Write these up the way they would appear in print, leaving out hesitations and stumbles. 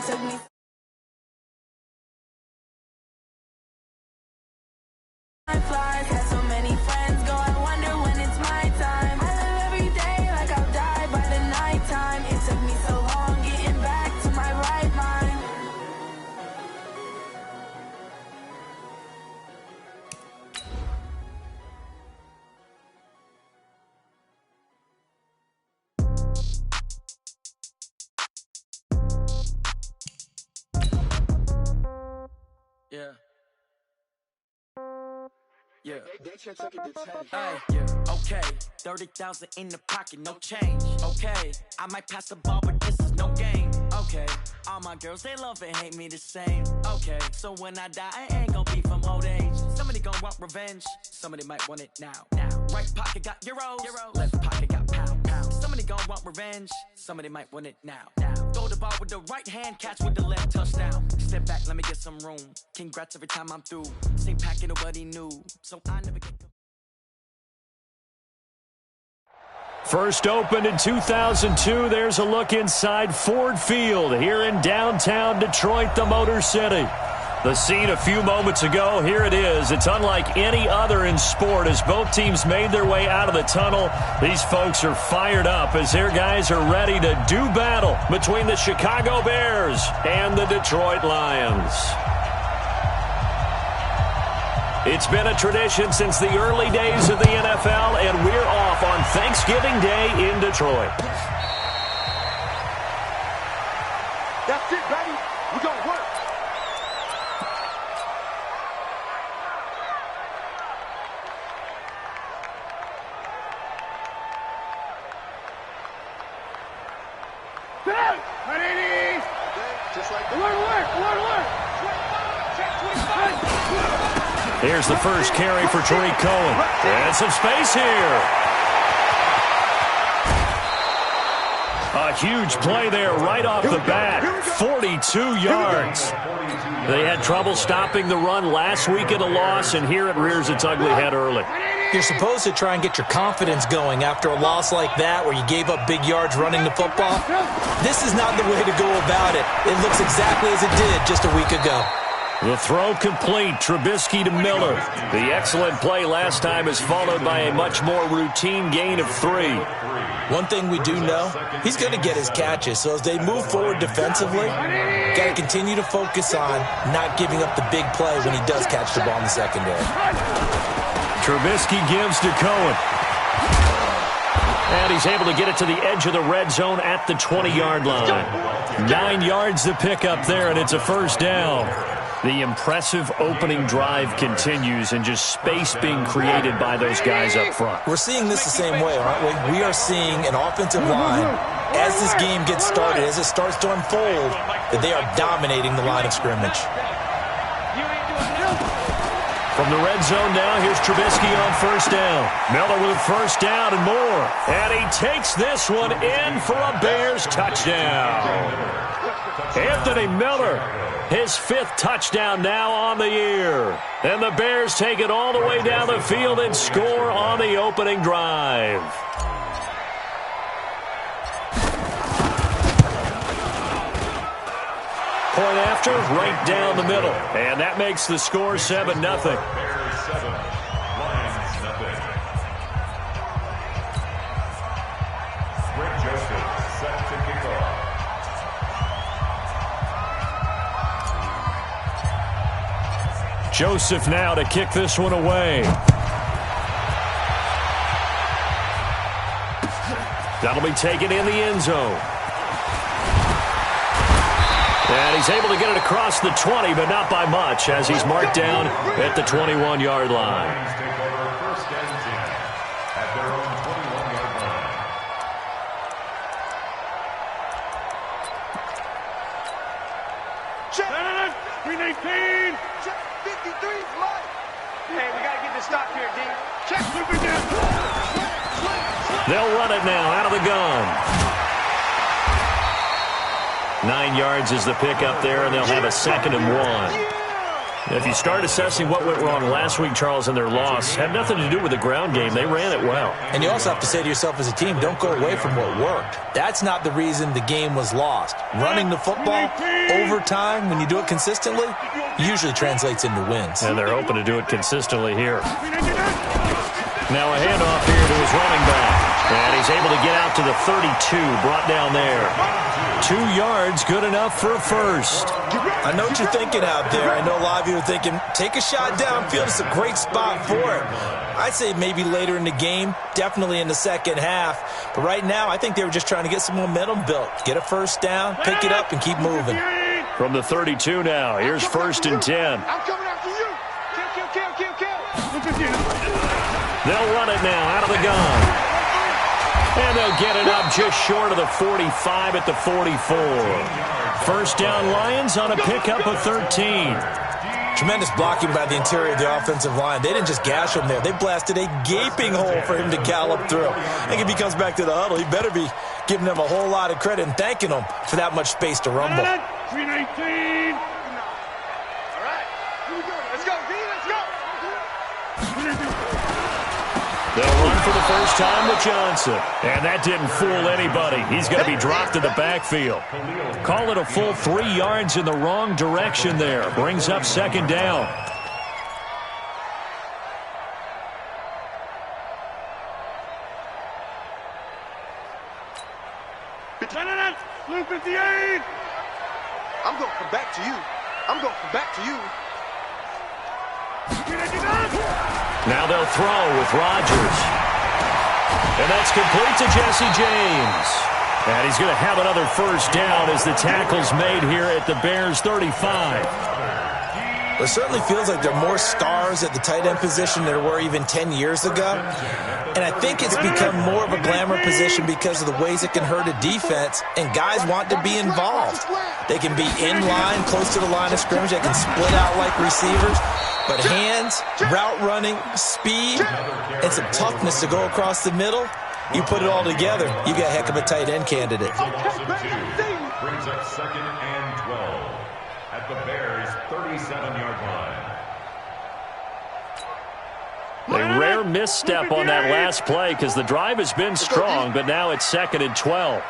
took me. Time flies, had so many friends go, I wonder when it's my time. I live every day like I'll die by the nighttime. It took me so long getting back to my right mind. Yeah. Yeah. Yeah. Okay. 30,000 in the pocket, no change. Okay. I might pass the ball, but this is no game. Okay. All my girls, they love and hate me the same. Okay. So when I die, I ain't gonna be from old age. Somebody gonna want revenge. Somebody might want it now. Right pocket got euros. Left pocket got pound. Somebody gonna want revenge. Somebody might want it now. Throw the ball with the right hand, catch with the left, touchdown. Step back, let me get some room. Congrats every time I'm through. Same packet, nobody knew. So I never get. First opened in 2002. There's a look inside Ford Field here in downtown Detroit, the Motor City. The scene a few moments ago, here it is. It's unlike any other in sport as both teams made their way out of the tunnel. These folks are fired up as their guys are ready to do battle between the Chicago Bears and the Detroit Lions. It's been a tradition since the early days of the NFL, and we're off on Thanksgiving Day in Detroit. That's it, baby. We're going to work. Just like Here's the first carry for Tariq Cohen. And some space here. A huge play there right off the bat. 42 yards. They had trouble stopping the run last week in a loss, and here it rears its ugly head early. You're supposed to try and get your confidence going after a loss like that where you gave up big yards running the football. This is not the way to go about it. It looks exactly as it did just a week ago. The throw complete. Trubisky to Miller. The excellent play last time is followed by a much more routine gain of 3. One thing we do know, he's going to get his catches. So as they move forward defensively, got to continue to focus on not giving up the big play when he does catch the ball in the secondary. Trubisky gives to Cohen. And he's able to get it to the edge of the red zone at the 20-yard line. 9 yards to pick up there, and it's a first down. The impressive opening drive continues, and just space being created by those guys up front. We're seeing this the same way, aren't we? We are seeing an offensive line, as this game gets started, as it starts to unfold, that they are dominating the line of scrimmage. From the red zone now, here's Trubisky on first down. Miller with first down and more. And he takes this one in for a Bears touchdown. Anthony Miller, his 5th touchdown now on the year. And the Bears take it all the way down the field and score on the opening drive. Point after, right down the middle. And that makes the score 7-0. Joseph now to kick this one away. That'll be taken in the end zone. And he's able to get it across the 20, but not by much, as he's marked down at the 21-yard line. Green 18. Check 53 is mine. Hey, we got to get this stop here, D. Check sweeping down. They'll run it now out of the gun. 9 yards is the pickup there, and they'll have a 2nd and 1. If you start assessing what went wrong last week, Charles, in their loss, had nothing to do with the ground game. They ran it well. And you also have to say to yourself as a team, don't go away from what worked. That's not the reason the game was lost. Running the football over time, when you do it consistently, usually translates into wins. And they're hoping to do it consistently here. Now a handoff here to his running back. And he's able to get out to the 32, brought down there. 2 yards, good enough for a first. I know what you're thinking out there. I know a lot of you are thinking, take a shot downfield. It's a great spot for it. I'd say maybe later in the game, definitely in the second half. But right now, I think they were just trying to get some momentum built. Get a first down, pick it up, and keep moving. From the 32 now, here's 1st and 10. I'm coming after you. Kill. They'll run it now out of the gun. And they'll get it up just short of the 45 at the 44. First down Lions on a pickup of 13. Tremendous blocking by the interior of the offensive line. They didn't just gash him there. They blasted a gaping hole for him to gallop through. I think if he comes back to the huddle, he better be giving them a whole lot of credit and thanking them for that much space to rumble. 319. All right, here we go. Let's go, D. Let's go. They'll run for the first time with Johnson. And that didn't fool anybody. He's going to be dropped in the backfield. Call it a full 3 yards in the wrong direction there. Brings up second down. Blue 58. I'm going to come back to you. Now they'll throw with Rodgers. And that's complete to Jesse James. And he's going to have another first down as the tackle's made here at the Bears' 35. It certainly feels like there are more stars at the tight end position than there were even 10 years ago. And I think it's become more of a glamour position because of the ways it can hurt a defense, and guys want to be involved. They can be in line, close to the line of scrimmage. They can split out like receivers. But hands, route running, speed, and some toughness to go across the middle, you put it all together, you got a heck of a tight end candidate. Brings up 2nd and 12 at the Bears' 37-yard line. A rare misstep on that last play because the drive has been strong, but now it's 2nd and 12.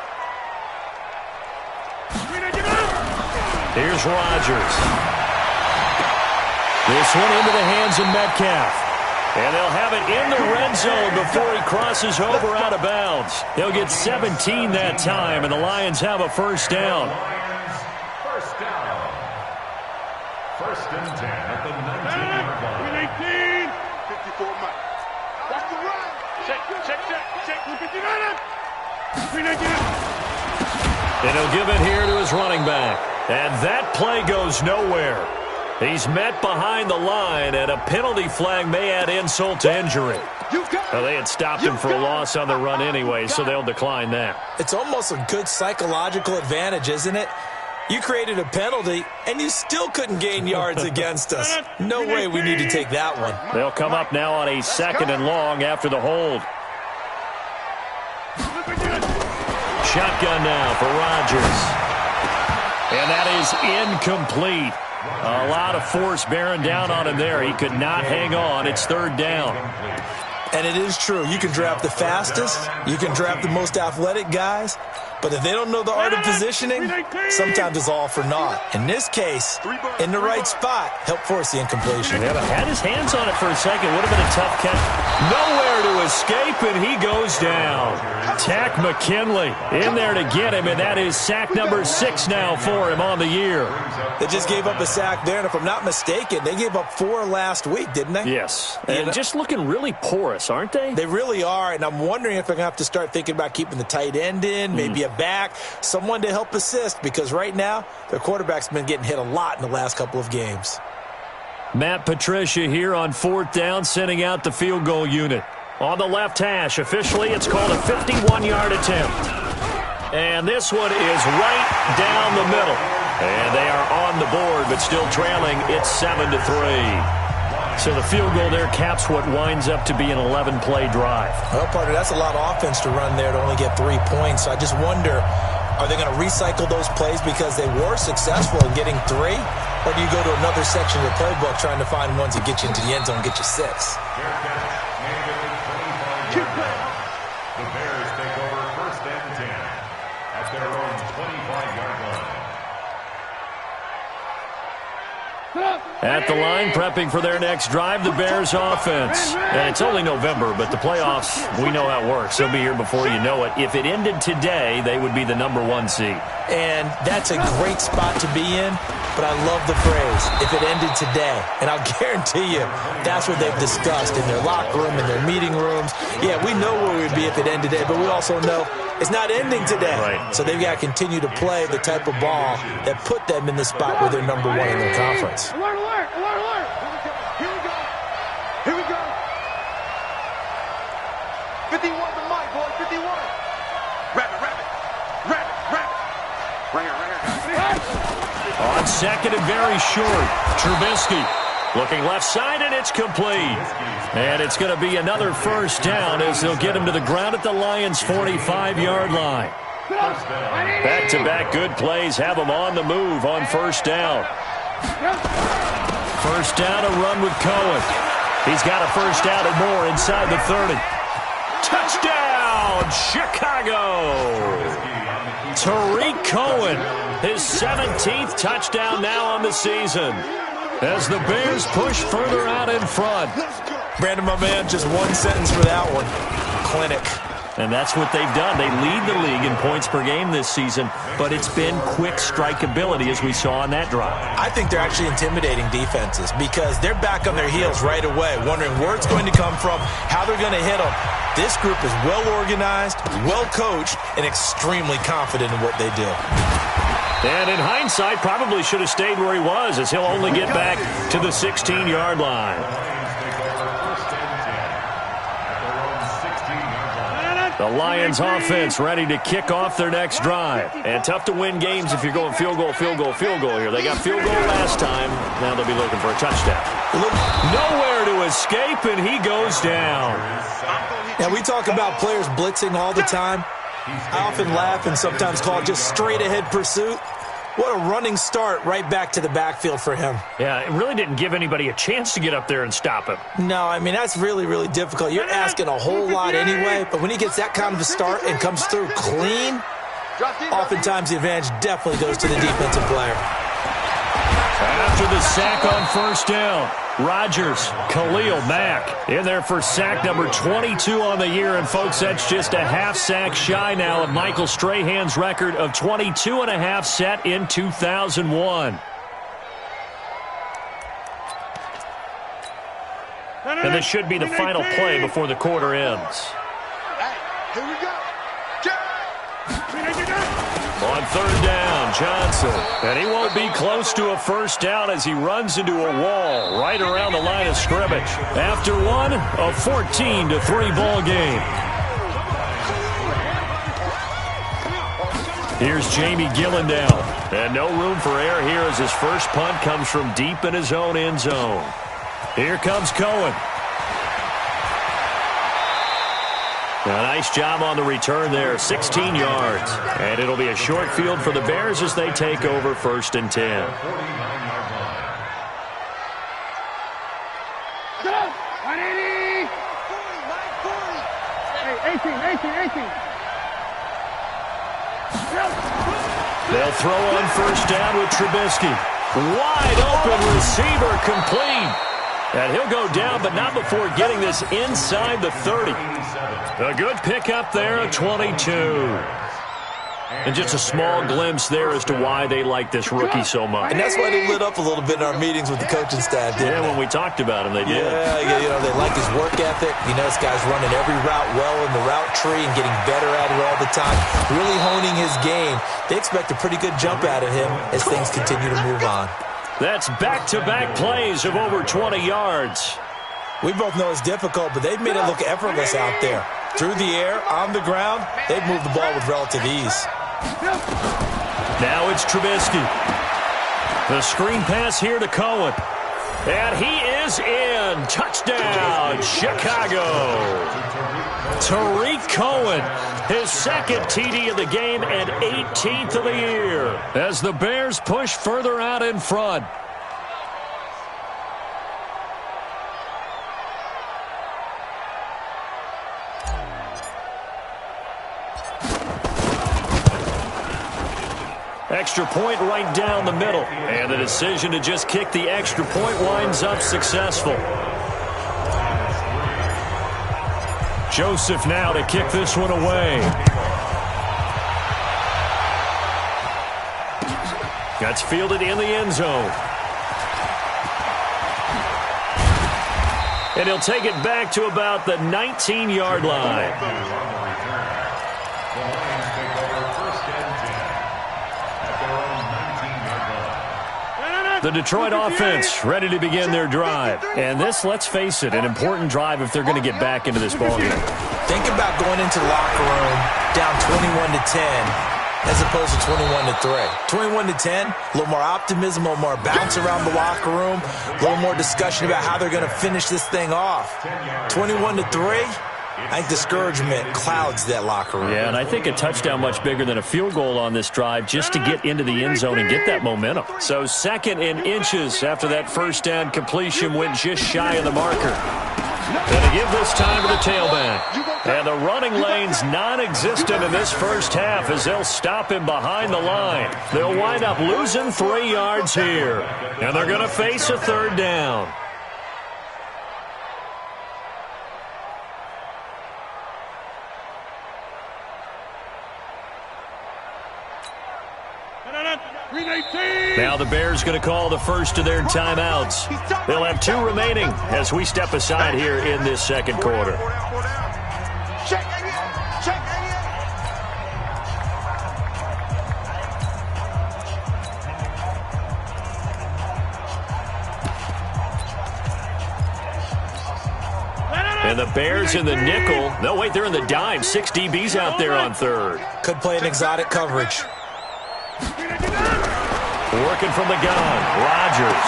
Here's Rodgers. This one into the hands of Metcalf. And they'll have it in the red zone before he crosses over out of bounds. They'll get 17 that time, and the Lions have a first down. First down. 1st and 10 at the 19-yard line. 54 Mike. Watch the run. Check. 319. And he'll give it here to his running back. And that play goes nowhere. He's met behind the line, and a penalty flag may add insult to injury. Well, they had stopped him for a loss on the run anyway, so they'll decline that. It's almost a good psychological advantage, isn't it? You created a penalty, and you still couldn't gain yards against us. No way we need to take that one. They'll come up now on a 2nd and long after the hold. Shotgun now for Rodgers. And that is incomplete. A lot of force bearing down on him there. He could not hang on. It's 3rd down. And it is true. You can draft the fastest. You can draft the most athletic guys. But if they don't know the art of positioning, sometimes it's all for naught. In this case, in the right spot, help force the incompletion. Yeah, but had his hands on it for a second. Would have been a tough catch. Nowhere to escape, and he goes down. Tack McKinley in there to get him, and that is sack number 6 now for him on the year. They just gave up a sack there, and if I'm not mistaken, they gave up 4 last week, didn't they? Yes, and just looking really porous, aren't they? They really are, and I'm wondering if they're going to have to start thinking about keeping the tight end in, maybe a back, someone to help assist, because right now their quarterback's been getting hit a lot in the last couple of games. Matt Patricia here on 4th down, sending out the field goal unit. On the left hash, officially it's called a 51-yard attempt. And this one is right down the middle. And they are on the board, but still trailing. It's 7-3. So the field goal there caps what winds up to be an 11-play drive. Well, partner, that's a lot of offense to run there to only get 3 points. I just wonder Are they going to recycle those plays because they were successful in getting 3? Or do you go to another section of the playbook trying to find ones that get you into the end zone and get you 6? The Bears take over 1st and 10 at their own 25-yard line. At the line, prepping for their next drive, the Bears offense. And it's only November, but the playoffs, we know how it works. They'll be here before you know it. If it ended today, they would be the #1 seed. And that's a great spot to be in, but I love the phrase, if it ended today. And I'll guarantee you, that's what they've discussed in their locker room, in their meeting rooms. Yeah, we know where we'd be if it ended today, but we also know it's not ending today. Right. So they've got to continue to play the type of ball that put them in the spot where they're #1 in their conference. Alert, alert, alert, alert. Here we go. Here we go. 51 the mic, boy, 51. Rabbit, rabbit. Rabbit, rabbit. Right here, guys. On second and very short, Trubisky looking left side, and it's complete. And it's going to be another 1st down as they'll get him to the ground at the Lions' 45-yard line. Back-to-back good plays have him on the move on 1st down. 1st down, a run with Cohen. He's got a 1st down and more inside the 30. Touchdown, Chicago! Tariq Cohen, his 17th touchdown now on the season, as the Bears push further out in front. Brandon, my man, just one sentence for that one. Clinic. And that's what they've done. They lead the league in points per game this season, but it's been quick strikeability as we saw on that drive. I think they're actually intimidating defenses because they're back on their heels right away, wondering where it's going to come from, how they're going to hit them. This group is well organized, well coached, and extremely confident in what they do. And in hindsight, probably should have stayed where he was, as he'll only get back to the 16-yard line. The Lions offense ready to kick off their next drive. And tough to win games if you're going field goal, field goal, field goal here. They got field goal last time. Now they'll be looking for a touchdown. Nowhere to escape, and he goes down. Now, we talk about players blitzing all the time. I often laugh and sometimes call it just straight-ahead pursuit. What a running start right back to the backfield for him. Yeah, it really didn't give anybody a chance to get up there and stop him. No, I mean, that's really, really difficult. You're asking a whole lot anyway, but when he gets that kind of a start and comes through clean, oftentimes the advantage definitely goes to the defensive player. After the sack on 1st down, Rodgers, Khalil Mack in there for sack number 22 on the year. And, folks, that's just a half sack shy now of Michael Strahan's record of 22.5 set in 2001. And this should be the final play before the quarter ends. Hey, here we go. On 3rd down, Johnson. And he won't be close to a 1st down as he runs into a wall right around the line of scrimmage. After one, a 14-3 ball game. Here's Jamie Gillen down. And no room for error here as his first punt comes from deep in his own end zone. Here comes Cohen. A nice job on the return there, 16 yards. And it'll be a short field for the Bears as they take over 1st and 10. Hey, 18. They'll throw on 1st down with Trubisky. Wide open receiver complete. And he'll go down, but not before getting this inside the 30. A good pickup there, a 22. And just a small glimpse there as to why they like this rookie so much. And that's why they lit up a little bit in our meetings with the coaching staff, didn't they? When we talked about him, they did. Yeah, you know, they like his work ethic. You know, this guy's running every route well in the route tree and getting better at it all the time, really honing his game. They expect a pretty good jump out of him as things continue to move on. That's back-to-back plays of over 20 yards. We both know it's difficult, but they've made it look effortless out there. Through the air, on the ground, they've moved the ball with relative ease. Now it's Trubisky. The screen pass here to Cohen. And he is in. Touchdown, Chicago. Tariq Cohen, his second TD of the game and 18th of the year as the Bears push further out in front. Extra point right down the middle. And the decision to just kick the extra point winds up successful. Joseph now to kick this one away. That's fielded in the end zone. And he'll take it back to about the 19-yard line. The Detroit offense ready to begin their drive. And this, let's face it, an important drive if they're going to get back into this ballgame. Think about going into the locker room down 21-10 as opposed to 21-3. 21-10, a little more optimism, a little more bounce around the locker room, a little more discussion about how they're going to finish this thing off. 21-3, I think discouragement clouds that locker room. Yeah, and I think a touchdown much bigger than a field goal on this drive just to get into the end zone and get that momentum. So 2nd and inches after that first down completion went just shy of the marker. And to give this time to the tailback. And the running lane's non-existent in this first half as they'll stop him behind the line. They'll wind up losing 3 yards here. And they're going to face a 3rd down. Now the Bears going to call the first of their timeouts. They'll have 2 remaining as we step aside here in this second quarter. And the Bears in the nickel. No, wait, they're in the dime. 6 DBs out there on 3rd. Could play an exotic coverage. Working from the gun, Rodgers.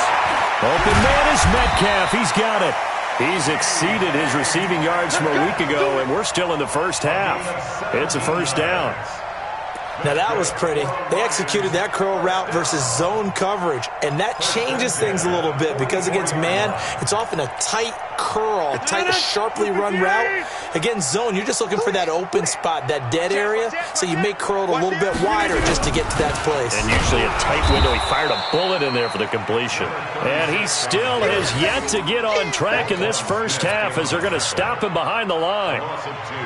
Open man is Metcalf. He's got it. He's exceeded his receiving yards from a week ago, and we're still in the first half. It's a 1st down. Now that was pretty. They executed that curl route versus zone coverage, and that changes things a little bit because against man, it's often a tight curl, tight, sharply run route. Against zone, you're just looking for that open spot, that dead area, so you make curl a little bit wider just to get to that place. And usually a tight window. He fired a bullet in there for the completion. And he still has yet to get on track in this first half as they're going to stop him behind the line.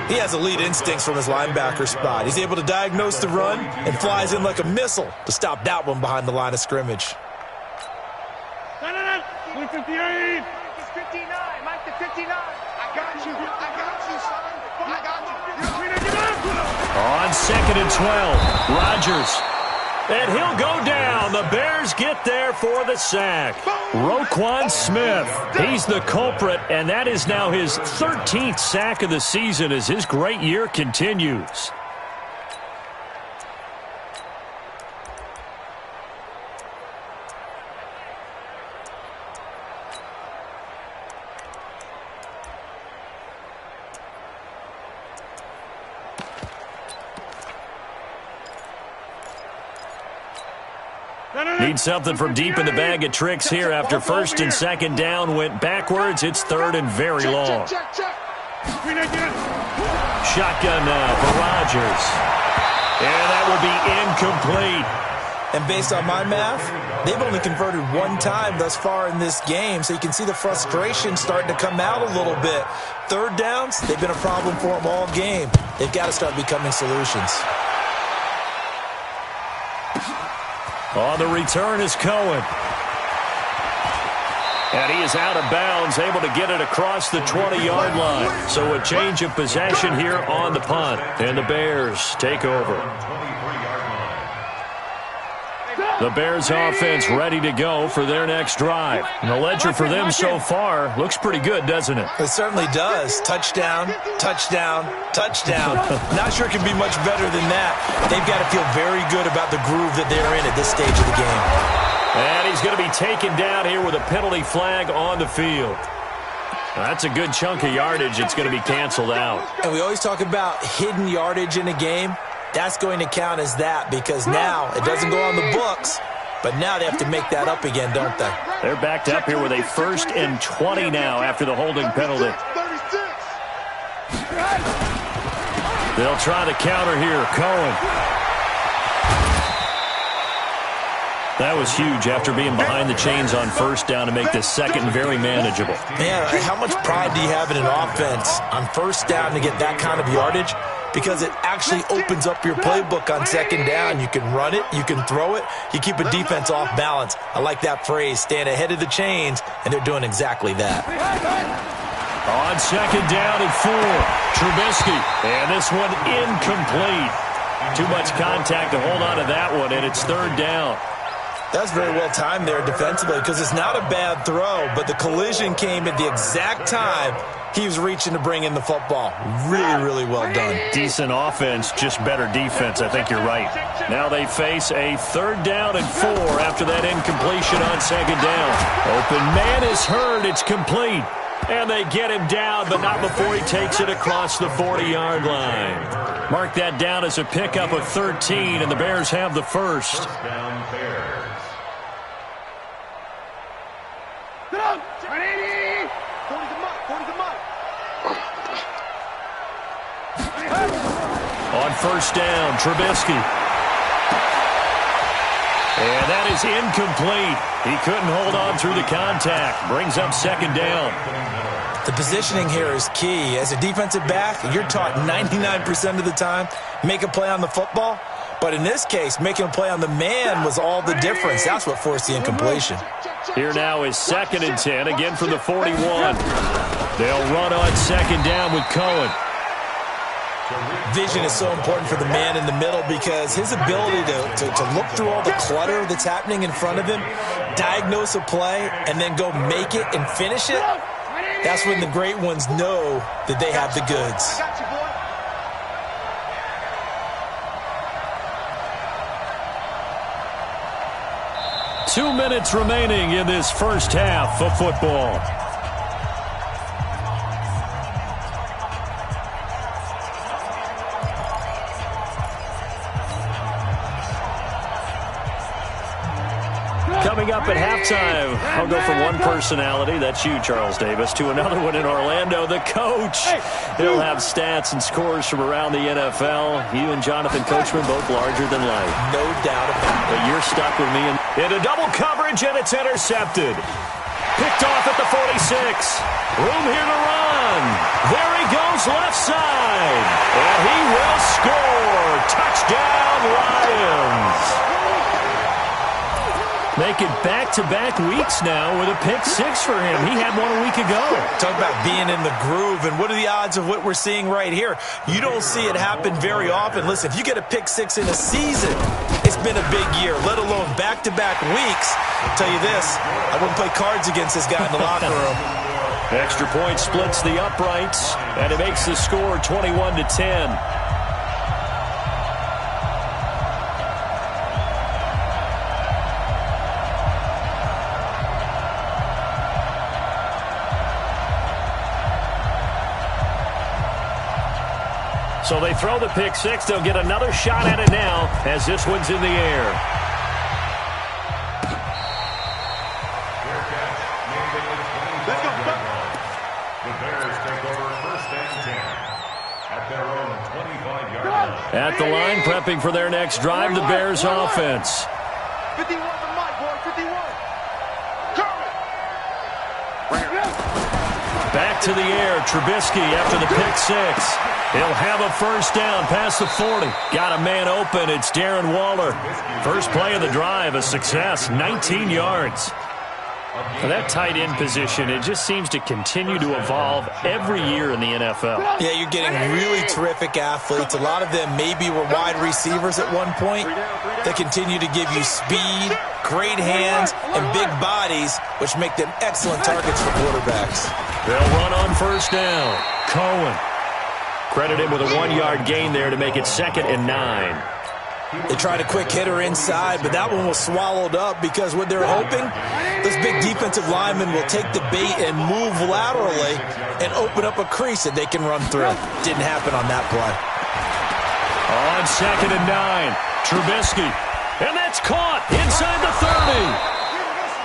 He has elite instincts from his linebacker spot. He's able to diagnose the run and flies in like a missile to stop that one behind the line of scrimmage. 158. It's 59. Mike the 59. I got you, son. I got you. On 2nd and 12, Rodgers. And he'll go down. The Bears get there for the sack. Roquan Smith, he's the culprit, and that is now his 13th sack of the season as his great year continues. Need something from deep in the bag of tricks here after 1st and 2nd down went backwards. It's 3rd and very long. Shotgun now for Rodgers. And that will be incomplete. And based on my math, they've only converted 1 time thus far in this game, so you can see the frustration starting to come out a little bit. 3rd downs, they've been a problem for them all game. They've got to start becoming solutions. On the return is Cohen. And he is out of bounds, able to get it across the 20-yard line. So a change of possession here on the punt. And the Bears take over. The Bears offense ready to go for their next drive. And the ledger for them so far looks pretty good, doesn't it? It certainly does. Touchdown, touchdown, touchdown. Not sure it can be much better than that. They've got to feel very good about the groove that they're in at this stage of the game. And he's going to be taken down here with a penalty flag on the field. That's a good chunk of yardage. It's going to be canceled out. And we always talk about hidden yardage in a game. That's going to count as that because now it doesn't go on the books, but now they have to make that up again, don't they? They're backed up here with a 1st and 20 now after the holding penalty. They'll try the counter here. Cohen. That was huge after being behind the chains on 1st down to make this 2nd very manageable. Man, how much pride do you have in an offense on 1st down to get that kind of yardage? Because it actually opens up your playbook on 2nd down. You can run it, you can throw it, you keep a defense off balance. I like that phrase, staying ahead of the chains, and they're doing exactly that. On 2nd down and 4, Trubisky, and this one incomplete. Too much contact to hold on to that one, and it's 3rd down. That's very well timed there defensively because it's not a bad throw, but the collision came at the exact time he was reaching to bring in the football. Really, really well done. Decent offense, just better defense. I think you're right. Now they face a 3rd down and 4 after that incompletion on 2nd down. Open man is heard. It's complete. And they get him down, but not before he takes it across the 40-yard line. Mark that down as a pickup of 13, and the Bears have the 1st. Down Bears. On 1st down, Trubisky. And that is incomplete. He couldn't hold on through the contact. Brings up 2nd down. The positioning here is key. As a defensive back, you're taught 99% of the time, make a play on the football. But in this case, making a play on the man was all the difference. That's what forced the incompletion. Here now is 2nd and 10, again from the 41. They'll run on 2nd down with Cohen. Vision is so important for the man in the middle because his ability to look through all the clutter that's happening in front of him, diagnose a play, and then go make it and finish it, that's when the great ones know that they have the goods. Two minutes remaining in this 1st half of football. Coming up at halftime, I'll go from one personality, that's you, Charles Davis, to another one in Orlando, the coach. He'll have stats and scores from around the NFL. You and Jonathan Coachman both larger than life. No doubt about it. But you're stuck with me in a double coverage, and it's intercepted. Picked off at the 46. Room here to run. There he goes left side. And he will score. Touchdown, Lions. Making back-to-back weeks now with a pick 6 for him. He had one a week ago. Talk about being in the groove, and what are the odds of what we're seeing right here? You don't see it happen very often. Listen, if you get a pick 6 in a season, it's been a big year, let alone back-to-back weeks. I'll tell you this, I wouldn't play cards against this guy in the locker room. Extra point splits the uprights, and it makes the score 21-10. So they throw the pick 6. They'll get another shot at it now as this one's in the air. The Bears take over 1st and 10 at their own 25-yard line. At the line, prepping for their next drive, the Bears offense. 51 for Mike, boy, 51. Back to the air, Trubisky after the pick 6. He'll have a 1st down past the 40. Got a man open. It's Darren Waller. First play of the drive, a success, 19 yards. For that tight end position, it just seems to continue to evolve every year in the NFL. Yeah, you're getting really terrific athletes. A lot of them maybe were wide receivers at one point. They continue to give you speed, great hands, and big bodies, which make them excellent targets for quarterbacks. They'll run on 1st down. Cohen. Credit him with a 1-yard gain there to make it 2nd and 9. They tried a quick hitter inside, but that one was swallowed up because what they're hoping, this big defensive lineman will take the bait and move laterally and open up a crease that they can run through. Didn't happen on that play. On 2nd and 9, Trubisky. And that's caught inside the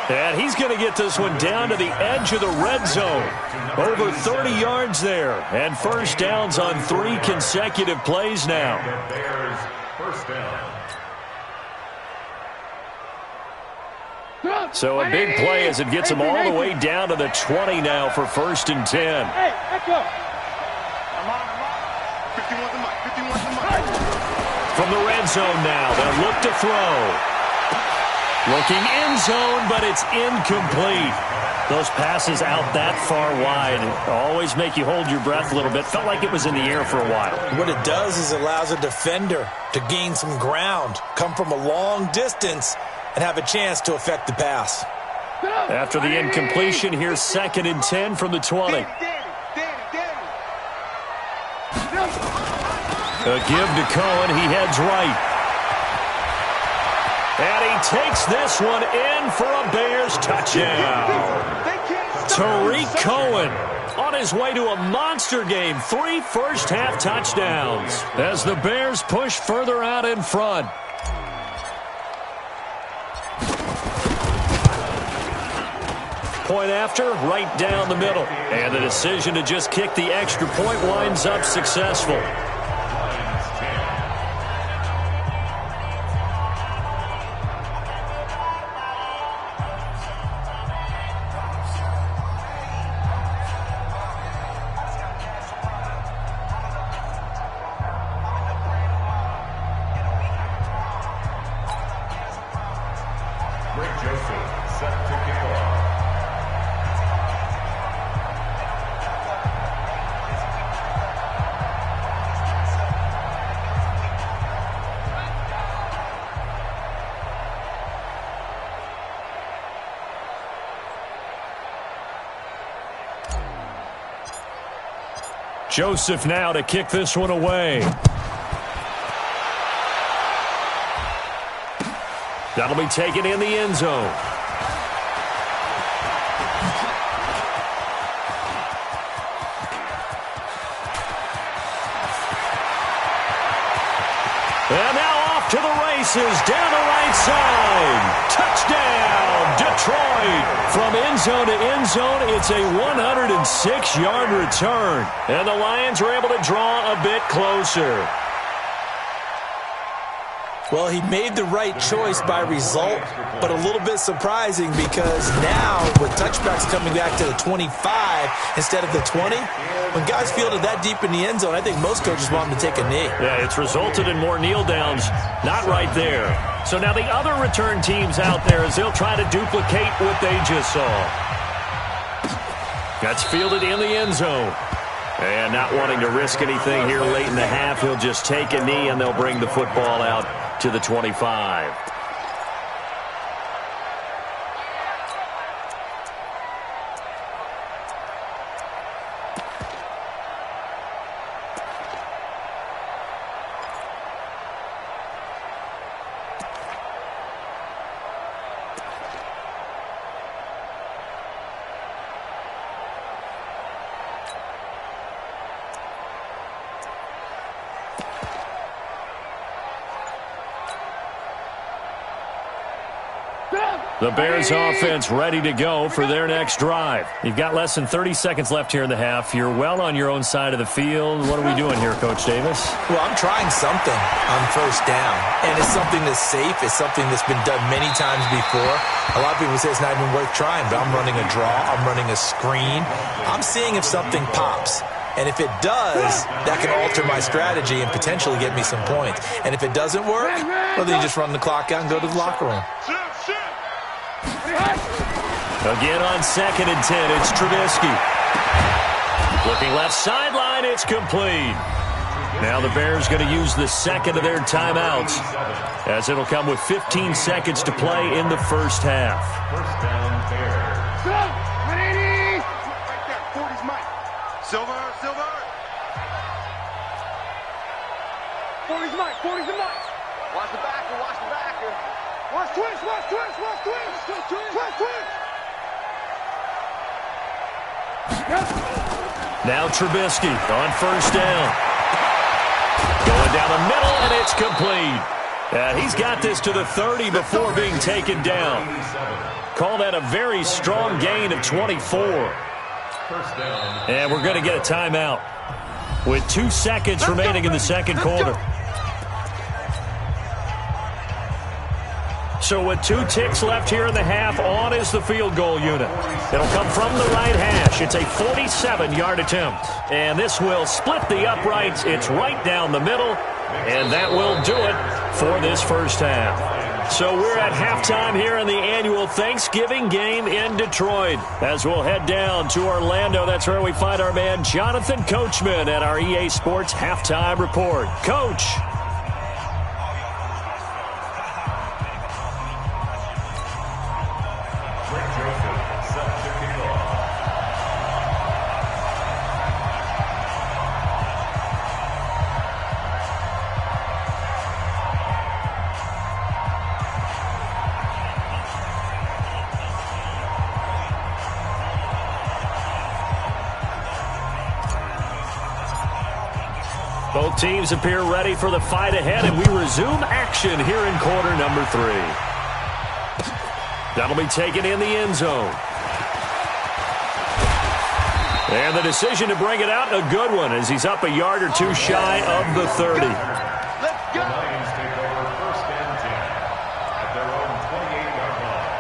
30. And he's going to get this one down to the edge of the red zone. Over 30 yards there. And first downs on 3 consecutive plays now. First down. So a big play as it gets them all the way down to the 20 now for 1st and 10. Hey, let's go. 51's the mic. 51's the mic. From the red zone now, they'll look to throw. Looking end zone, but it's incomplete. Those passes out that far wide always make you hold your breath a little bit. Felt like it was in the air for a while. What it does is it allows a defender to gain some ground, come from a long distance, and have a chance to affect the pass. After the incompletion, here's 2nd and 10 from the 20. A give to Cohen. He heads right. And he takes this one in for a Bears touchdown. Tariq Cohen on his way to a monster game. 3 first-half touchdowns as the Bears push further out in front. Point after, right down the middle. And the decision to just kick the extra point winds up successful. Joseph now to kick this one away. That'll be taken in the end zone. And now off to the races, down the right side. Touchdown, Detroit. From end zone to end zone, it's a 106-yard return. And the Lions are able to draw a bit closer. Well, he made the right choice by result, but a little bit surprising because now with touchbacks coming back to the 25 instead of the 20, when guys fielded that deep in the end zone, I think most coaches want them to take a knee. Yeah, it's resulted in more kneel downs. Not right there. So now the other return teams out there as they'll try to duplicate what they just saw. That's fielded in the end zone. And not wanting to risk anything here late in the half, he'll just take a knee and they'll bring the football out to the 25. The Bears offense ready to go for their next drive. You've got less than 30 seconds left here in the half. You're well on your own side of the field. What are we doing here, Coach Davis? Well, I'm trying something on first down, and it's something that's safe. It's something that's been done many times before. A lot of people say it's not even worth trying, but I'm running a draw. I'm running a screen. I'm seeing if something pops. And if it does, that can alter my strategy and potentially get me some points. And if it doesn't work, well, then you just run the clock out and go to the locker room. Again on 2nd and 10, it's Trubisky. Looking left sideline, it's complete. Now the Bears going to use the second of their timeouts as it'll come with 15 seconds to play in the first half. First down, Bears. Go! 180! Right there, 40's Mike. Silver, Silver! 40's Mike, 40's Mike! Watch the Now Trubisky on first down. Going down the middle, and it's complete. He's got this to the 30 before being taken down. Call that a very strong gain of 24. And we're going to get a timeout with 2 seconds remaining in the second quarter. So with 2 ticks left here in the half, on is the field goal unit. It'll come from the right hash. It's a 47-yard attempt. And this will split the uprights. It's right down the middle. And that will do it for this first half. So we're at halftime here in the annual Thanksgiving game in Detroit. As we'll head down to Orlando, that's where we find our man Jonathan Coachman at our EA Sports Halftime Report. Coach. Both teams appear ready for the fight ahead, and we resume action here in quarter number 3. That'll be taken in the end zone. And the decision to bring it out, a good one, as he's up a yard or 2 shy of the 30. Let's go. The Lions take over first and 10 at their own 28-yard line.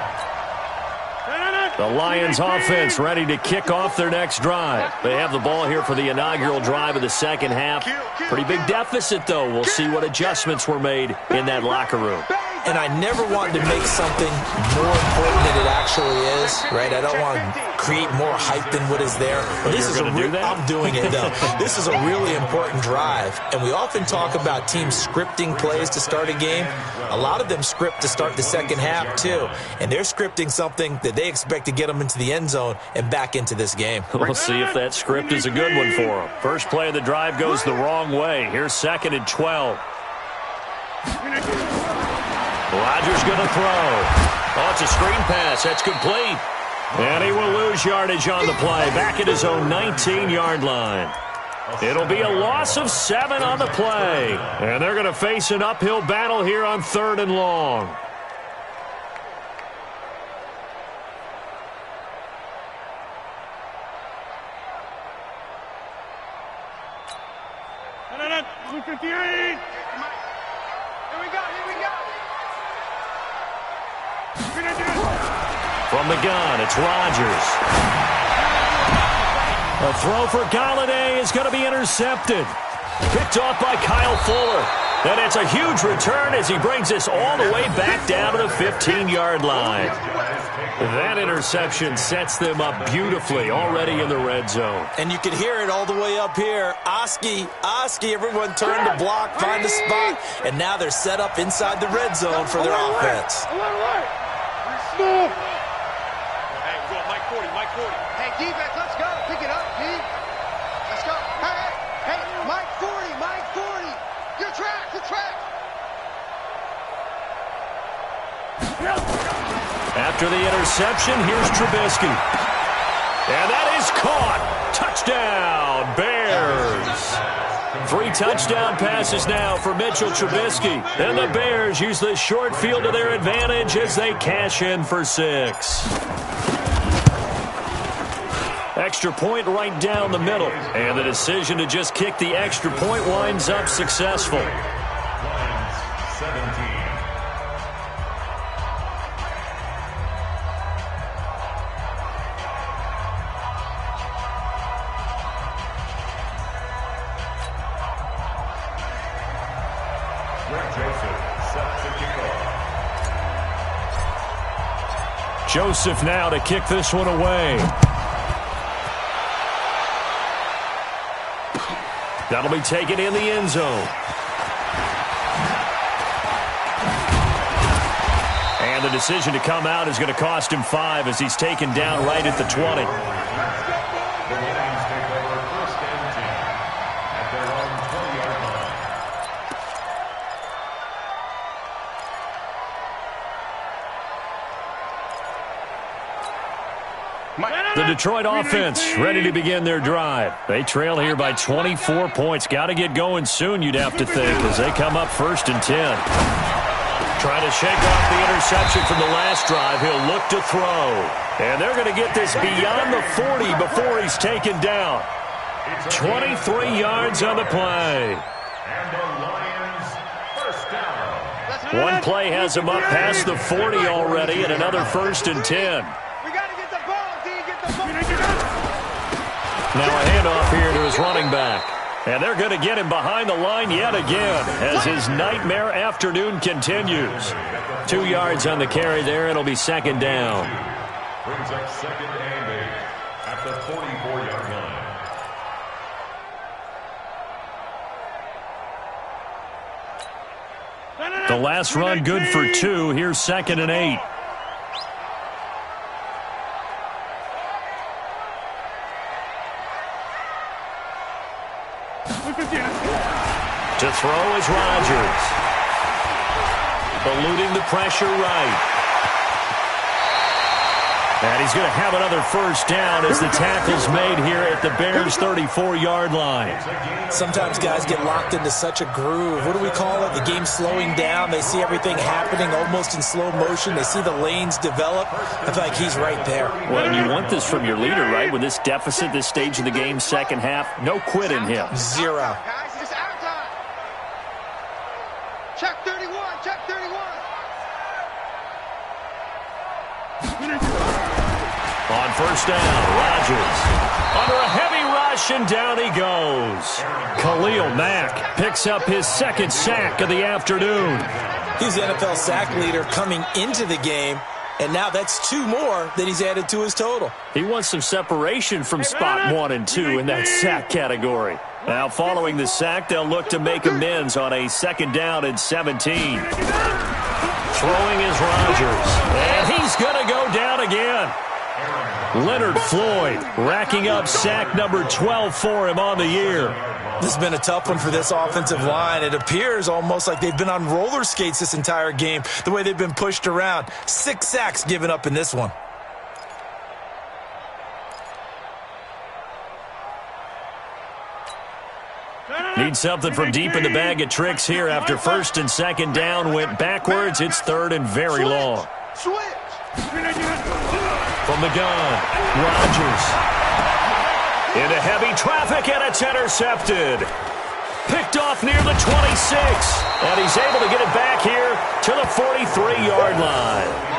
The Lions offense ready to kick off their next drive. They have the ball here for the inaugural drive of the second half. Pretty big deficit, though. We'll see what adjustments were made in that locker room. And I never wanted to make something more important than it actually is, right? I don't want to create more hype than what is there. But this is I'm doing it, though. This is a really important drive. And we often talk about teams scripting plays to start a game. A lot of them script to start the second half, too. And they're scripting something that they expect to get them into the end zone and back into this game. We'll see if that script is a good one for them. First play of the drive goes the wrong way. Here's 2nd and 12. Rodgers going to throw. Oh, it's a screen pass. That's complete. And he will lose yardage on the play. Back at his own 19-yard line. It'll be a loss of 7 on the play. And they're going to face an uphill battle here on 3rd and long. From the gun, it's Rodgers. A throw for Galladay is going to be intercepted. Picked off by Kyle Fuller. And it's a huge return as he brings this all the way back down to the 15-yard line. That interception sets them up beautifully already in the red zone. And you can hear it all the way up here. Oski, everyone turned to block, find a spot, and now they're set up inside the red zone for their offense. Hey, we got Mike 40. Hey, defense, let's go. Pick it up, D. Let's go. Hey, Mike 40. Your track. After the interception, here's Trubisky. And that is caught. Touchdown, Bears. 3 touchdown passes now for Mitchell Trubisky. And the Bears use the short field to their advantage as they cash in for 6. Extra point right down the middle. And the decision to just kick the extra point winds up successful. Lions 17. Joseph now to kick this one away. That'll be taken in the end zone. And the decision to come out is going to cost him 5 as he's taken down right at the 20. The Lions take over first and 10 at their own 20-yard line. The Detroit offense ready to begin their drive. They trail here by 24 points. Got to get going soon, you'd have to think, as they come up 1st and 10. Trying to shake off the interception from the last drive. He'll look to throw. And they're going to get this beyond the 40 before he's taken down. 23 yards on the play. And the Lions first down. One play has him up past the 40 already, and another 1st and 10. We got to get the ball, D. Get the ball. Now a handoff here to his running back. And they're going to get him behind the line yet again as his nightmare afternoon continues. 2 yards on the carry there. It'll be 2nd down. Brings up 2nd and 8 at the 44-yard line. The last run good for 2. Here's 2nd and 8. To throw is Rodgers. Eluding the pressure right. And he's going to have another 1st down as the tackle's made here at the Bears' 34-yard line. Sometimes guys get locked into such a groove. What do we call it? The game's slowing down. They see everything happening almost in slow motion. They see the lanes develop. I feel like he's right there. Well, and you want this from your leader, right? With this deficit, this stage of the game, second half, no quit in him. Zero. Guys, it's out time. Check 31. Check 31. On 1st down, Rodgers under a heavy rush, and down he goes. Khalil Mack picks up his 2nd sack of the afternoon. He's the NFL sack leader coming into the game, and now that's 2 more that he's added to his total. He wants some separation from spot 1 and 2 in that sack category. Now following the sack, they'll look to make amends on a 2nd down and 17. Throwing is Rodgers, and he's going to go down again. Leonard Floyd racking up sack number 12 for him on the year. This has been a tough one for this offensive line. It appears almost like they've been on roller skates this entire game, the way they've been pushed around. 6 sacks given up in this one. Need something from deep in the bag of tricks here after 1st and 2nd down. Went backwards. It's 3rd and very long. Switch. From the gun, Rodgers. Into heavy traffic, and it's intercepted. Picked off near the 26. And he's able to get it back here to the 43-yard line.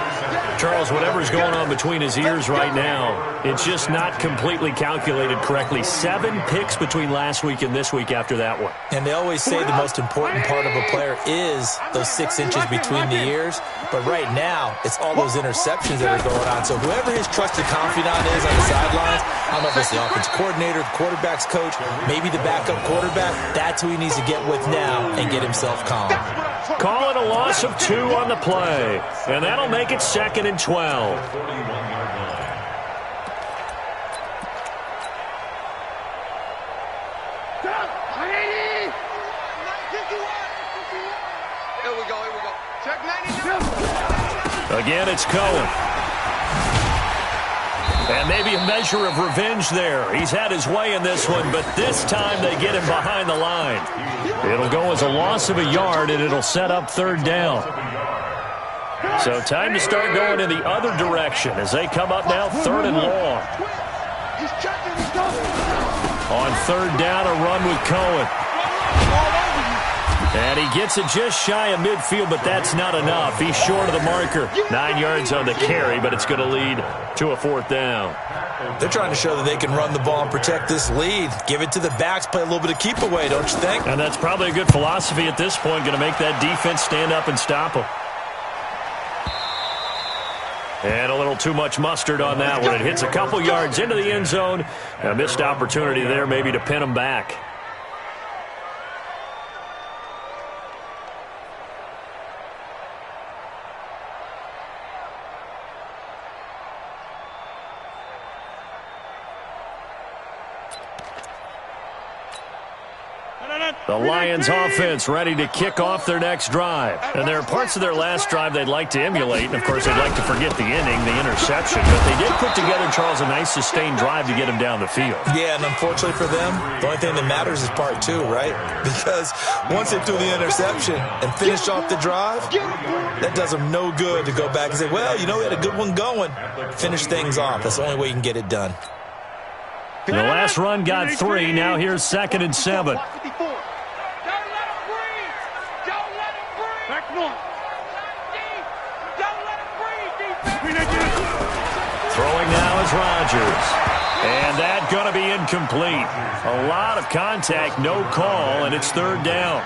Charles, whatever's going on between his ears right now, it's just not completely calculated correctly. 7 picks between last week and this week after that one. And they always say the most important part of a player is those 6 inches between the ears. But right now, it's all those interceptions that are going on. So whoever his trusted confidant is on the sidelines, I don't know if it's the offensive coordinator, the quarterback's coach, maybe the backup quarterback, that's who he needs to get with now and get himself calm. Call it a loss of 2 on the play. And that'll make it 2nd and 12. Here we go. Check 92. Again, it's Cohen. And maybe a measure of revenge there. He's had his way in this one, but this time they get him behind the line. It'll go as a loss of a yard, and it'll set up 3rd down. So time to start going in the other direction as they come up now 3rd and long. On 3rd down, a run with Cohen. And he gets it just shy of midfield, but that's not enough. He's short of the marker. 9 yards on the carry, but it's going to lead to a 4th down. They're trying to show that they can run the ball and protect this lead. Give it to the backs, play a little bit of keep away, don't you think? And that's probably a good philosophy at this point, going to make that defense stand up and stop them. And a little too much mustard on that one. It hits a couple yards into the end zone. A missed opportunity there maybe to pin them back. The Lions offense ready to kick off their next drive. And there are parts of their last drive they'd like to emulate. And, of course, they'd like to forget the inning, the interception. But they did put together, Charles, a nice sustained drive to get him down the field. Yeah, and unfortunately for them, the only thing that matters is part two, right? Because once they threw the interception and finished off the drive, that does them no good to go back and say, well, you know, we had a good one going. Finish things off. That's the only way you can get it done. The last run got 3. Now here's 2nd and 7. Throwing now is Rodgers. And that's going to be incomplete. A lot of contact, no call, and it's 3rd down.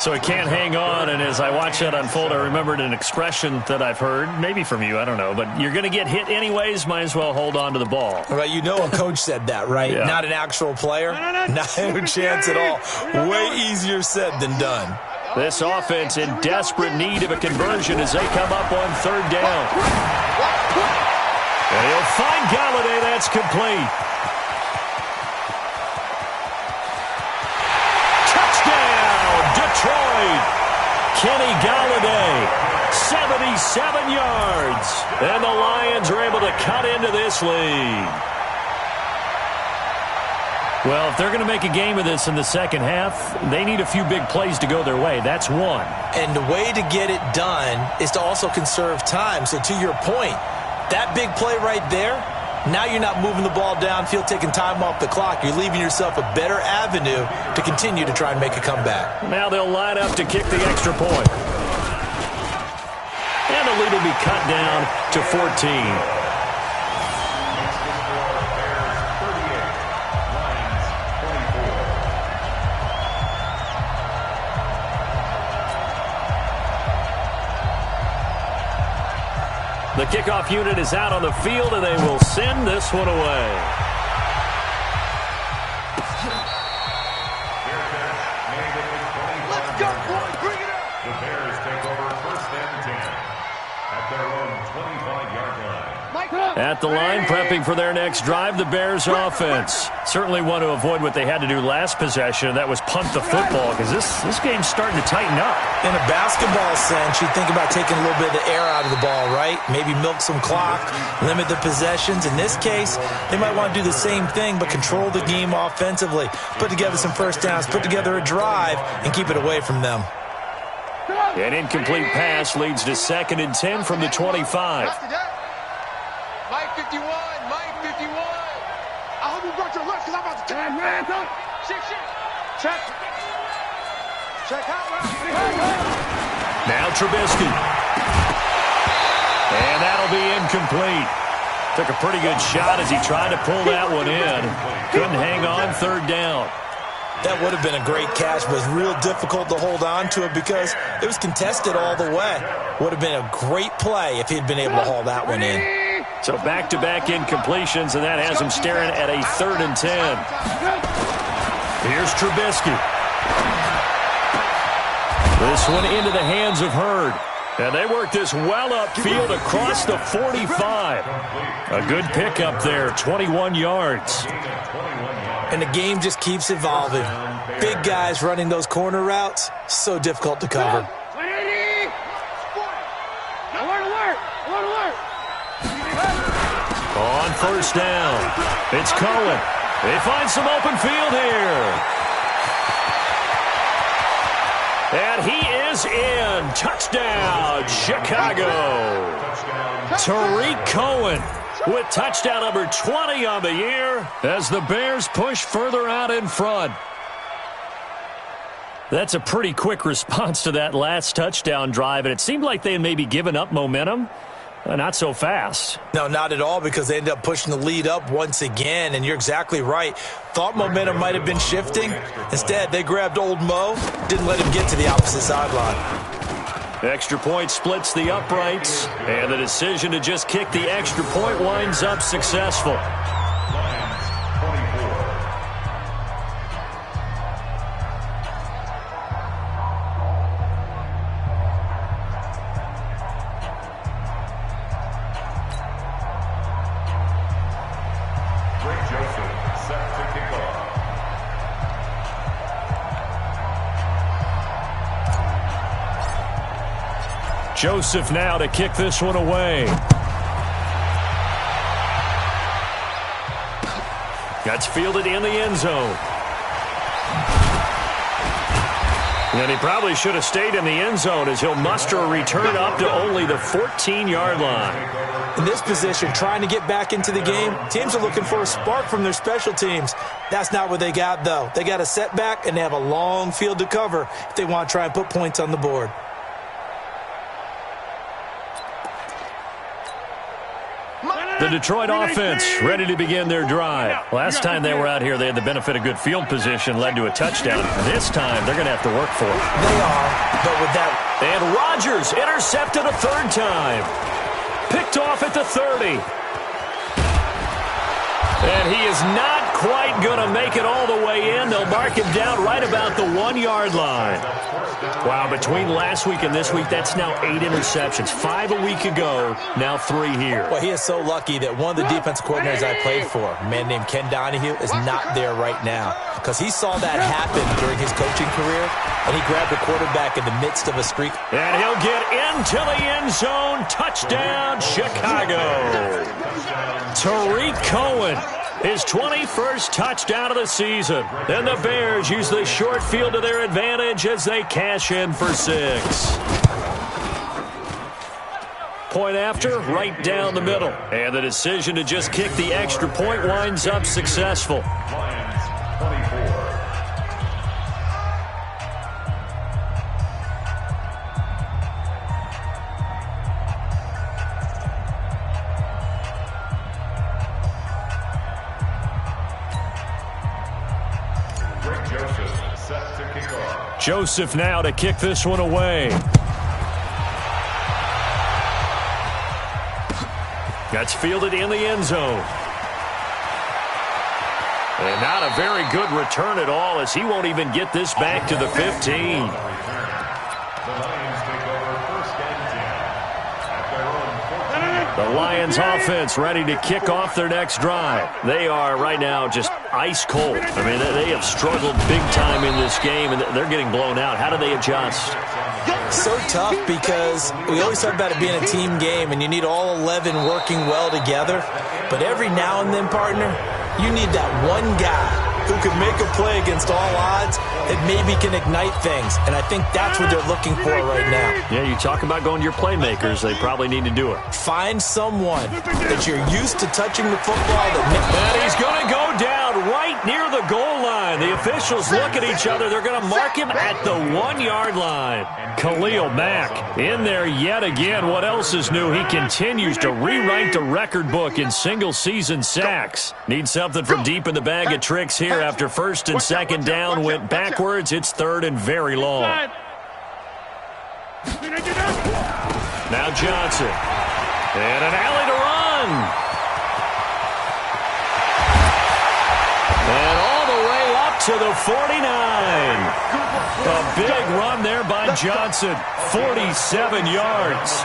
So he can't hang on, and as I watch that unfold, I remembered an expression that I've heard, maybe from you, I don't know, but you're going to get hit anyways, might as well hold on to the ball. Well, you know a coach said that, right? Yeah. Not an actual player. Not a chance at all. Way easier said than done. This offense in desperate need of a conversion as they come up on 3rd down. And he'll find Galladay. That's complete. Detroit. Kenny Galladay, 77 yards. And the Lions are able to cut into this lead. Well, if they're going to make a game of this in the second half, they need a few big plays to go their way. That's one. And the way to get it done is to also conserve time. So to your point, that big play right there, now you're not moving the ball downfield, taking time off the clock. You're leaving yourself a better avenue to continue to try and make a comeback. Now they'll line up to kick the extra point. And the lead will be cut down to 14. The kickoff unit is out on the field, and they will send this one away. Let's go, boys. Bring it up. The Bears take over 1st and 10 at their own 25-yard line. At the line, prepping for their next drive, the Bears offense. Certainly want to avoid what they had to do last possession, and that was punt the football, because this game's starting to tighten up. In a basketball sense, you think about taking a little bit of the air out of the ball, right? Maybe milk some clock, limit the possessions. In this case, they might want to do the same thing, but control the game offensively. Put together some first downs, put together a drive, and keep it away from them. An incomplete pass leads to 2nd and 10 from the 25. Mike 51, Mike 51. I hope you brought your lunch because I'm about to turn. Check. Now Trubisky. And that'll be incomplete. Took a pretty good shot as he tried to pull that one in. Couldn't hang on 3rd down. That would have been a great catch, but it was real difficult to hold on to it because it was contested all the way. Would have been a great play if he'd been able to haul that one in. So back-to-back incompletions, and that has him staring at a 3rd and 10. Here's Trubisky. This one into the hands of Hurd. And they work this well upfield across the 45. A good pickup there, 21 yards. And the game just keeps evolving. Big guys running those corner routes, so difficult to cover. On 1st down, it's Cohen. They find some open field here. And he is in. Touchdown, Chicago. Tariq Cohen with touchdown number 20 on the year as the Bears push further out in front. That's a pretty quick response to that last touchdown drive, and it seemed like they had maybe given up momentum. Not so fast. No, not at all, because they ended up pushing the lead up once again, and you're exactly right. Thought momentum might have been shifting. Instead, they grabbed old Mo, didn't let him get to the opposite sideline. Extra point splits the uprights, and the decision to just kick the extra point winds up successful. Joseph now to kick this one away. That's fielded in the end zone. And he probably should have stayed in the end zone as he'll muster a return up to only the 14-yard line. In this position, trying to get back into the game, teams are looking for a spark from their special teams. That's not what they got, though. They got a setback, and they have a long field to cover if they want to try and put points on the board. The Detroit offense ready to begin their drive. Last time they were out here, they had the benefit of good field position, led to a touchdown. This time, they're going to have to work for it. They are, but with that... And Rodgers intercepted a third time. Picked off at the 30. And he is not quite going to make it all the way in. They'll mark him down right about the 1-yard line. Wow, between last week and this week, that's now 8 interceptions. 5 a week ago, now 3 here. Well, he is so lucky that one of the defense coordinators I played for, a man named Ken Donahue, is not there right now. Because he saw that happen during his coaching career, and he grabbed the quarterback in the midst of a streak. And he'll get into the end zone. Touchdown, Chicago. Tariq Cohen, his 21st touchdown of the season. And the Bears use the short field to their advantage as they cash in for 6. Point after, right down the middle. And the decision to just kick the extra point winds up successful. Lions 24. Joseph now to kick this one away. That's fielded in the end zone. And not a very good return at all, as he won't even get this back to the 15. The Lions offense ready to kick off their next drive. They are right now just ice cold. I mean, they have struggled big time in this game, and they're getting blown out. How do they adjust? So tough, because we always talk about it being a team game, and you need all 11 working well together. But every now and then, partner, you need that one guy who can make a play against all odds that maybe can ignite things. And I think that's what they're looking for right now. Yeah, you talk about going to your playmakers. They probably need to do it. Find someone that you're used to touching the football. And he's going to go down right near the goal line. The officials look at each other. They're going to mark him at the 1-yard line. Khalil Mack in there yet again. What else is new? He continues to rewrite the record book in single-season sacks. Needs something from deep in the bag of tricks here after first and second down went backwards. It's third and very long. Now Johnson. And an alley to run. And all the way up to the 49. A big run there by Johnson. 47 yards.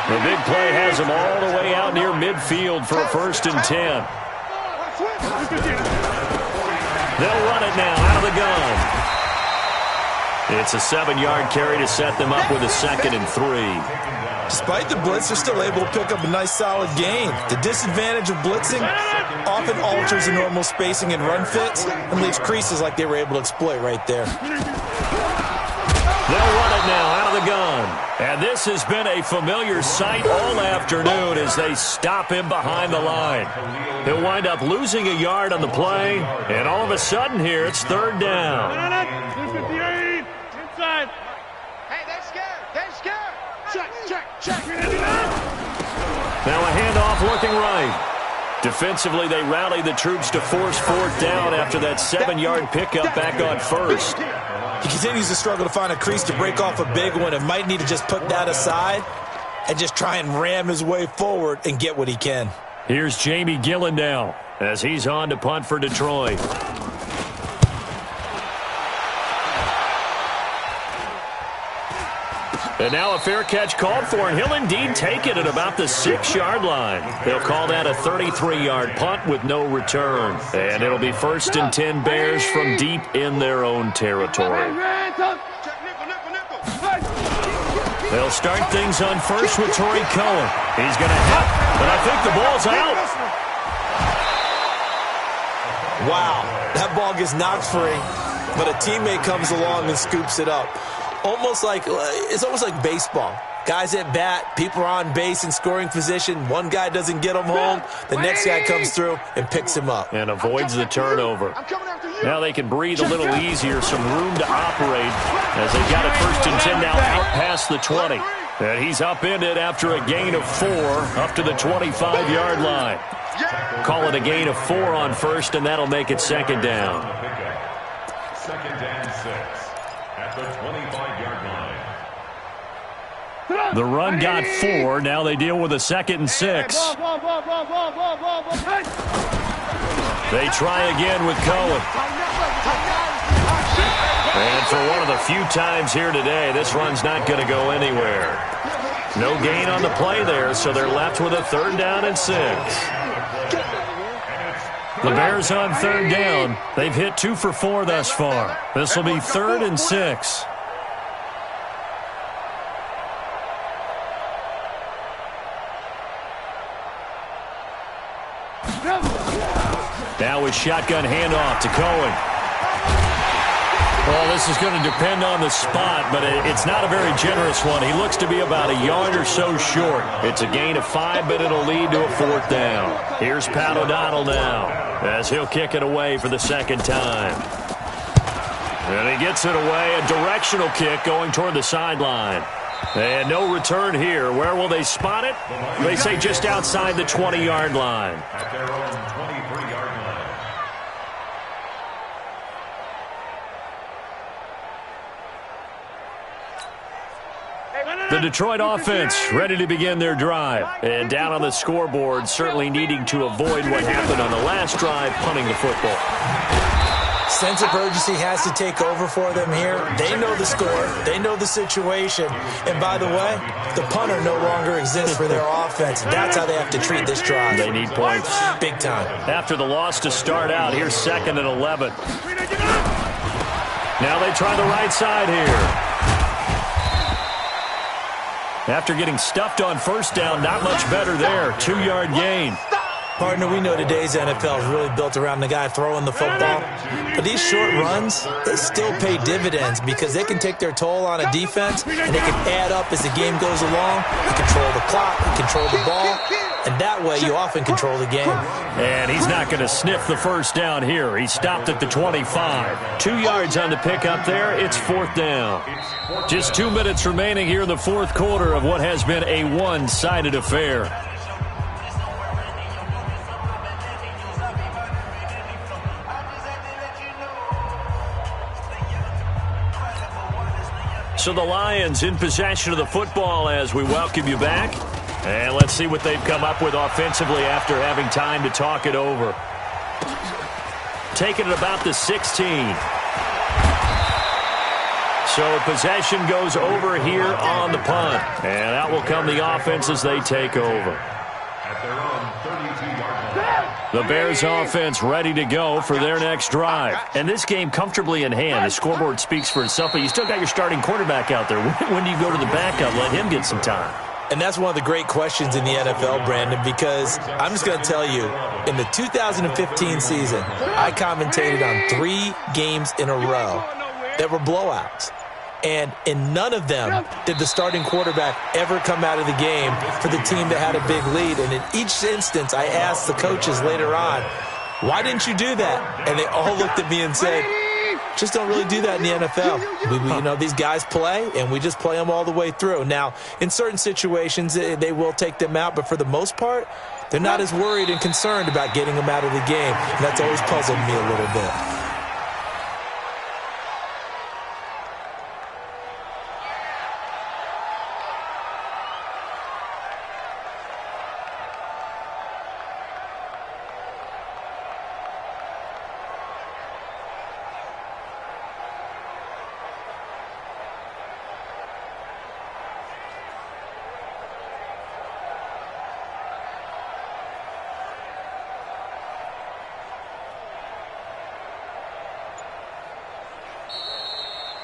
The big play has him all the way out near midfield for a 1st and 10. They'll run it now out of the gun. It's a 7-yard carry to set them up with a 2nd and 3. Despite the blitz, they're still able to pick up a nice, solid gain. The disadvantage of blitzing often alters the normal spacing and run fits and leaves creases like they were able to exploit right there. They'll run it now out of the gun. And this has been a familiar sight all afternoon as they stop him behind the line. He'll wind up losing a yard on the play, and all of a sudden here it's 3rd down. Inside. Hey, they're scared. They're scared. Check. Now a handoff looking right. Defensively, they rally the troops to force 4th down after that 7-yard pickup back on 1st. He continues to struggle to find a crease to break off a big one and might need to just put that aside and just try and ram his way forward and get what he can. Here's Jamie Gillen now as he's on to punt for Detroit. And now a fair catch called for, and he'll indeed take it at about the 6-yard line. They'll call that a 33-yard punt with no return. And it'll be 1st and 10 Bears from deep in their own territory. They'll start things on first with Torrey Cohen. He's going to hit, but I think the ball's out. Wow, that ball gets knocked free, but a teammate comes along and scoops it up. It's almost like baseball. Guys at bat, people are on base in scoring position. One guy doesn't get him home. The next guy comes through and picks him up. And avoids the turnover. Now they can breathe a little easier, some room to operate as they got it 1st and 10 now out past the 20. And he's upended after a gain of 4 up to the 25-yard line. Call it a gain of 4 on first, and that'll make it 2nd down. 2nd and 6 at the 25-yard line. The run got 4. Now they deal with a 2nd and 6. They try again with Cohen. And for one of the few times here today, this run's not going to go anywhere. No gain on the play there, so they're left with a 3rd down and 6. The Bears on 3rd down. They've hit 2 for 4 thus far. This will be 3rd and 6. Now with shotgun handoff to Cohen. Well, this is going to depend on the spot, but it's not a very generous one. He looks to be about a yard or so short. It's a gain of 5, but it'll lead to a 4th down. Here's Pat O'Donnell now as he'll kick it away for the 2nd time. And he gets it away, a directional kick going toward the sideline. And no return here. Where will they spot it? They say just outside the 20-yard line. At their own 23-yard line. The Detroit offense ready to begin their drive. And down on the scoreboard, certainly needing to avoid what happened on the last drive, punting the football. Sense of urgency has to take over for them here. They know the score. They know the situation. And by the way, the punter no longer exists for their offense. That's how they have to treat this drive. They need points. Big time. After the loss to start out, here's 2nd and 11. Now they try the right side here. After getting stuffed on 1st down, not much better there. 2-yard gain. Partner, we know today's NFL is really built around the guy throwing the football. But these short runs, they still pay dividends because they can take their toll on a defense and they can add up as the game goes along. You control the clock, you control the ball, and that way you often control the game. And he's not going to sniff the 1st down here. He stopped at the 25. 2 yards on the pickup there. It's 4th down. Just 2 minutes remaining here in the 4th quarter of what has been a one-sided affair. So the Lions in possession of the football as we welcome you back. And let's see what they've come up with offensively after having time to talk it over. Taking it about the 16. So possession goes over here on the punt. And out will come the offense as they take over. At their own 32-yard line. The Bears offense ready to go for their next drive. And this game comfortably in hand. The scoreboard speaks for itself, but you still got your starting quarterback out there. When do you go to the backup? Let him get some time. And that's one of the great questions in the NFL, Brandon, because I'm just going to tell you, in the 2015 season, I commentated on 3 games in a row that were blowouts. And in none of them did the starting quarterback ever come out of the game for the team that had a big lead. And in each instance, I asked the coaches later on, why didn't you do that? And they all looked at me and said, just don't really do that in the NFL. You know, these guys play, and we just play them all the way through. Now, in certain situations, they will take them out, but for the most part, they're not as worried and concerned about getting them out of the game. And that's always puzzled me a little bit.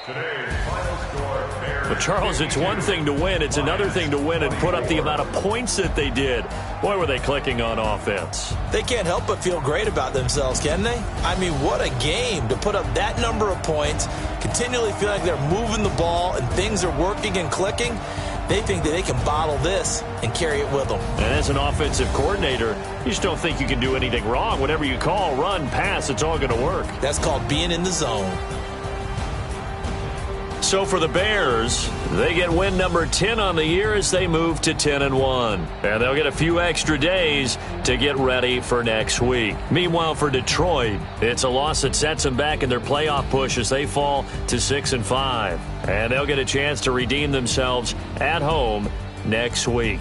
Today's final score, But, Charles, it's one thing to win. It's another thing to win and put up the amount of points that they did. Boy, were they clicking on offense. They can't help but feel great about themselves, can they? I mean, what a game to put up that number of points, continually feel like they're moving the ball and things are working and clicking. They think that they can bottle this and carry it with them. And as an offensive coordinator, you just don't think you can do anything wrong. Whatever you call, run, pass, it's all going to work. That's called being in the zone. So for the Bears, they get win number 10 on the year as they move to 10-1. And they'll get a few extra days to get ready for next week. Meanwhile, for Detroit, it's a loss that sets them back in their playoff push as they fall to 6-5. And they'll get a chance to redeem themselves at home next week.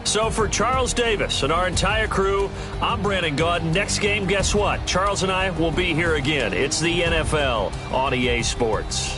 So for Charles Davis and our entire crew, I'm Brandon Gaudin. Next game, guess what? Charles and I will be here again. It's the NFL on EA Sports.